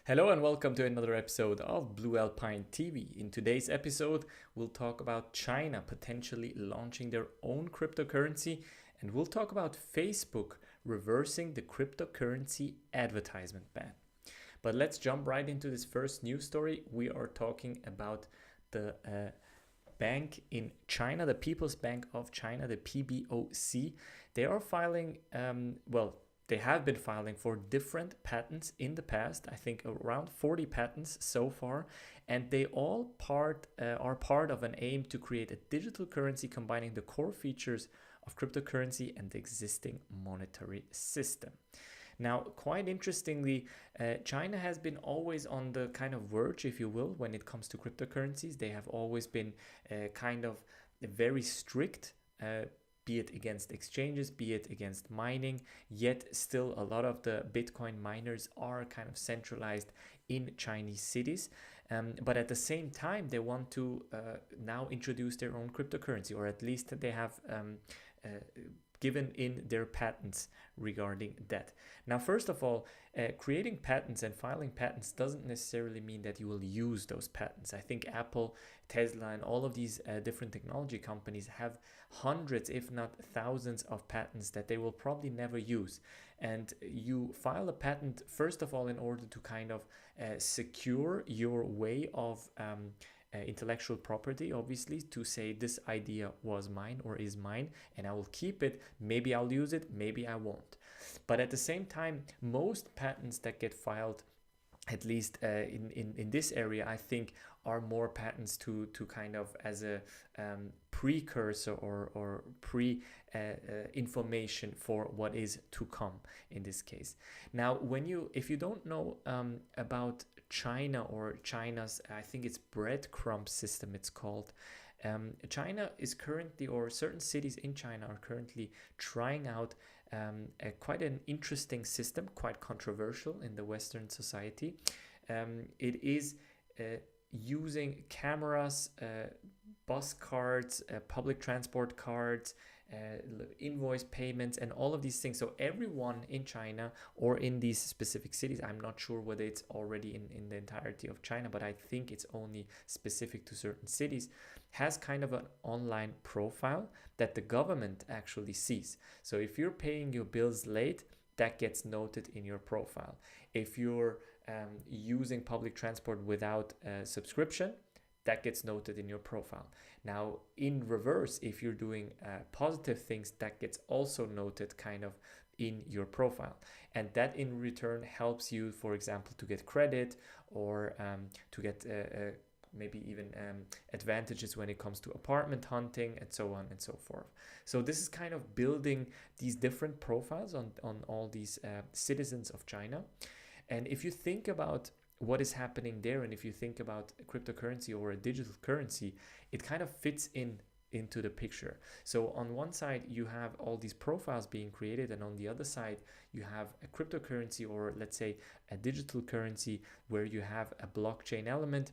Hello and welcome to another episode of Blue Alpine TV. In today's episode, we'll talk about China potentially launching their own cryptocurrency, and we'll talk about Facebook reversing the cryptocurrency advertisement ban. But let's jump right into this first news story. We are talking about the bank in China, the People's Bank of China, the PBOC. They are filing, they have been filing for different patents in the past. I think around 40 patents so far, and they all are part of an aim to create a digital currency combining the core features of cryptocurrency and the existing monetary system. Now, quite interestingly, China has been always on the kind of verge, if you will, when it comes to cryptocurrencies. They have always been kind of very strict, be it against exchanges, be it against mining, yet still a lot of the Bitcoin miners are kind of centralized in Chinese cities. But at the same time, they want to now introduce their own cryptocurrency, or at least they have given in their patents regarding that. Now, first of all, creating patents and filing patents doesn't necessarily mean that you will use those patents. I think Apple, Tesla, and all of these different technology companies have hundreds, if not thousands, of patents that they will probably never use. And you file a patent, first of all, in order to kind of secure your way of intellectual property, obviously, to say this idea was mine or is mine and I will keep it. Maybe I'll use it, maybe I won't. But at the same time, most patents that get filed, at least in this area, I think are more patents to kind of as a precursor or pre information for what is to come in this case. Now, if you don't know about China or China's, I think it's breadcrumb system it's called. China is currently, or certain cities in China are currently trying out quite an interesting system, quite controversial in the Western society. It is using cameras, bus cards, public transport cards, invoice payments, and all of these things. So everyone in China or in these specific cities, I'm not sure whether it's already in the entirety of China, but I think it's only specific to certain cities, has kind of an online profile that the government actually sees. So if you're paying your bills late, that gets noted in your profile. If you're using public transport without subscription, that gets noted in your profile. Now, in reverse, if you're doing positive things, that gets also noted kind of in your profile. And that in return helps you, for example, to get credit or to get maybe even advantages when it comes to apartment hunting and so on and so forth. So this is kind of building these different profiles on all these citizens of China. And if you think about what is happening there, and if you think about a cryptocurrency or a digital currency, it kind of fits into the picture. So on one side you have all these profiles being created, and on the other side you have a cryptocurrency, or let's say a digital currency, where you have a blockchain element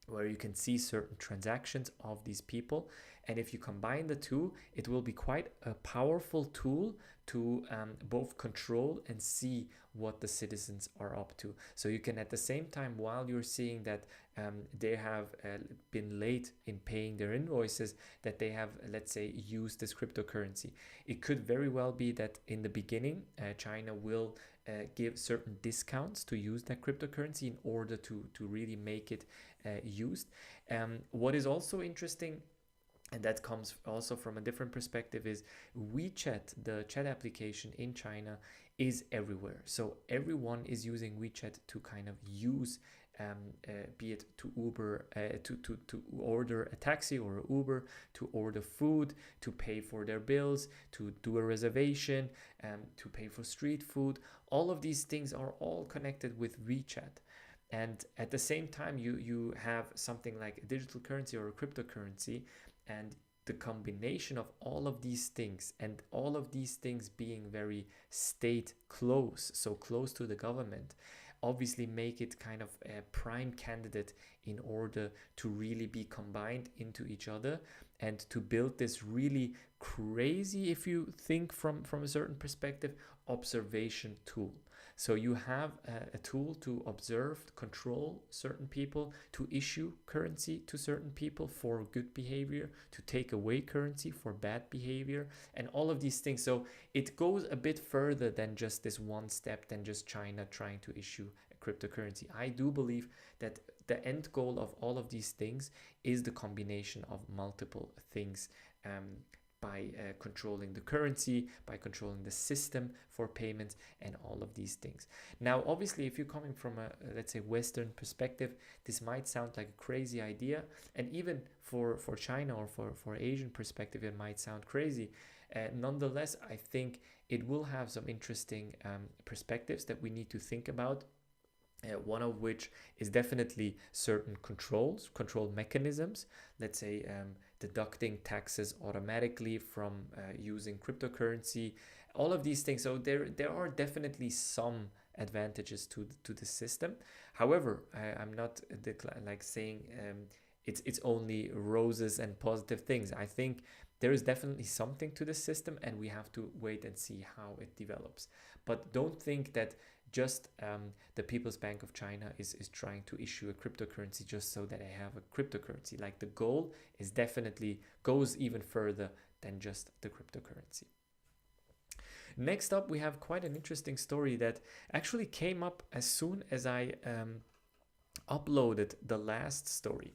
where you can see certain transactions of these people. And if you combine the two, it will be quite a powerful tool to both control and see what the citizens are up to. So you can, at the same time, while you're seeing that they have been late in paying their invoices, that they have, let's say, used this cryptocurrency. It could very well be that in the beginning, China will give certain discounts to use that cryptocurrency in order to really make it used. What is also interesting, and that comes also from a different perspective, is WeChat, the chat application in China, is everywhere. So everyone is using WeChat to kind of use, be it to Uber, to order a taxi or an Uber, to order food, to pay for their bills, to do a reservation, to pay for street food. All of these things are all connected with WeChat. And at the same time, you have something like a digital currency or a cryptocurrency, and the combination of all of these things, and all of these things being very state close, so close to the government, obviously make it kind of a prime candidate in order to really be combined into each other and to build this really crazy, if you think from a certain perspective, observation tool. So you have a tool to observe, control certain people, to issue currency to certain people for good behavior, to take away currency for bad behavior, and all of these things. So it goes a bit further than just this one step, than just China trying to issue a cryptocurrency. I do believe that the end goal of all of these things is the combination of multiple things, by controlling the currency, by controlling the system for payments, and all of these things. Now, obviously, if you're coming from a, let's say, Western perspective, this might sound like a crazy idea. And even for China or for Asian perspective, it might sound crazy. Nonetheless, I think it will have some interesting perspectives that we need to think about. One of which is definitely certain control mechanisms, let's say deducting taxes automatically from using cryptocurrency, all of these things. So there are definitely some advantages to the system. However, I'm not saying it's only roses and positive things. I think there is definitely something to the system, and we have to wait and see how it develops. But don't think that just the People's Bank of China is trying to issue a cryptocurrency just so that I have a cryptocurrency. Like, the goal is definitely goes even further than just the cryptocurrency. Next up, we have quite an interesting story that actually came up as soon as I uploaded the last story,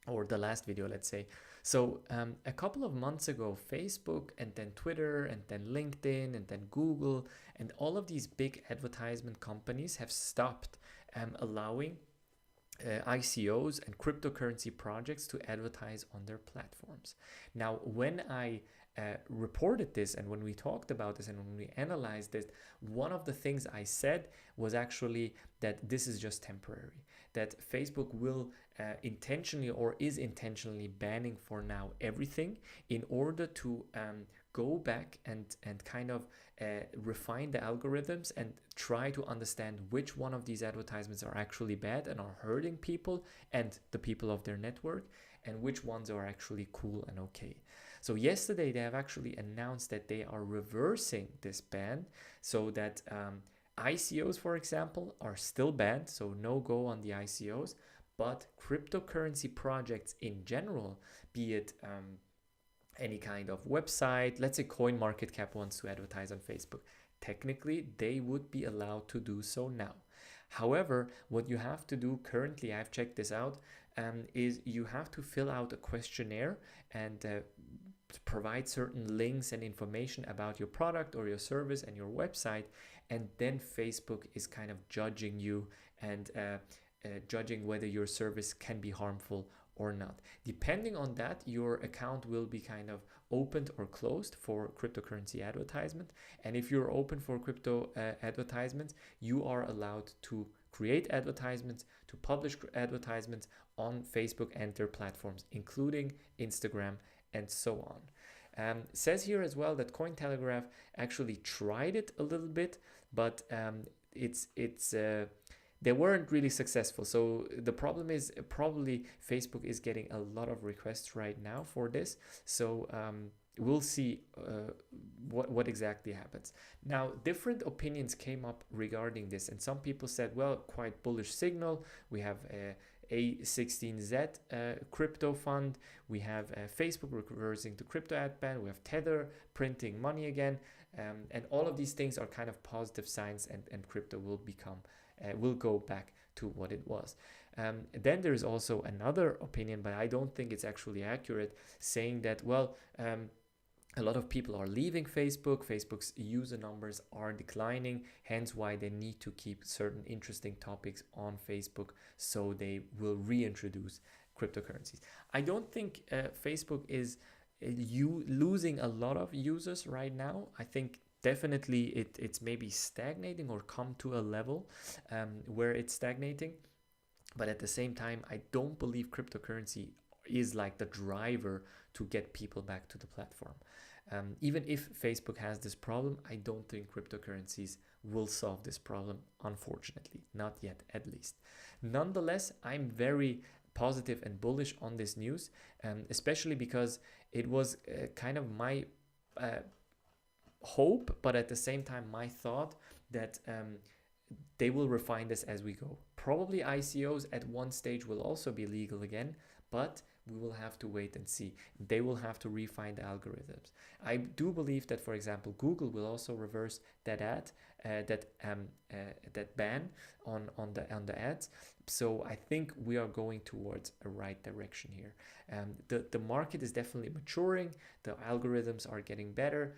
or the last video, let's say. So a couple of months ago, Facebook, and then Twitter, and then LinkedIn, and then Google, and all of these big advertisement companies have stopped allowing ICOs and cryptocurrency projects to advertise on their platforms. Now, when I reported this, and when we talked about this, and when we analyzed it, one of the things I said was actually that this is just temporary, that Facebook will intentionally, or is intentionally, banning for now everything in order to go back and kind of refine the algorithms and try to understand which one of these advertisements are actually bad and are hurting people and the people of their network, and which ones are actually cool and okay. So yesterday they have actually announced that they are reversing this ban, so that ICOs, for example, are still banned, so no go on the ICOs, but cryptocurrency projects in general, be it any kind of website, let's say CoinMarketCap wants to advertise on Facebook, technically they would be allowed to do so now. However, what you have to do currently, I've checked this out, is you have to fill out a questionnaire and provide certain links and information about your product or your service and your website, and then Facebook is kind of judging you and judging whether your service can be harmful or not. Depending on that, your account will be kind of opened or closed for cryptocurrency advertisement. And if you're open for crypto advertisements, you are allowed to create advertisements, to publish advertisements on Facebook and their platforms, including Instagram and so on. Says here as well that Cointelegraph actually tried it a little bit, but they weren't really successful. So the problem is probably Facebook is getting a lot of requests right now for this. So we'll see what exactly happens. Now, different opinions came up regarding this, and some people said, well, quite bullish signal. We have A16Z crypto fund. We have Facebook reversing the crypto ad ban. We have Tether printing money again. And all of these things are kind of positive signs, and crypto will go back to what it was. Then there is also another opinion, but I don't think it's actually accurate, saying that, well, a lot of people are leaving Facebook. Facebook's user numbers are declining, hence why they need to keep certain interesting topics on Facebook, so they will reintroduce cryptocurrencies. I don't think Facebook is losing a lot of users right now. I think definitely it's maybe stagnating or come to a level where it's stagnating. But at the same time, I don't believe cryptocurrency is like the driver to get people back to the platform. Even if Facebook has this problem, I don't think cryptocurrencies will solve this problem, unfortunately. Not yet, at least. Nonetheless, I'm very positive and bullish on this news, especially because it was kind of my hope, but at the same time my thought, that they will refine this as we go. Probably ICOs at one stage will also be legal again, but we will have to wait and see. They will have to refine the algorithms. I do believe that, for example, Google will also reverse that that ban on the ads. So I think we are going towards a right direction here. The market is definitely maturing. The algorithms are getting better.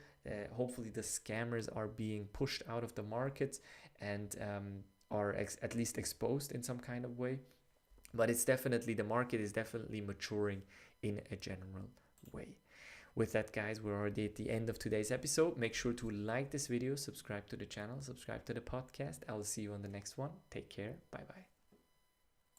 Hopefully the scammers are being pushed out of the markets and are at least exposed in some kind of way. But it's definitely, the market is definitely maturing in a general way. With that, guys, we're already at the end of today's episode. Make sure to like this video, subscribe to the channel, subscribe to the podcast. I'll see you on the next one. Take care. Bye bye.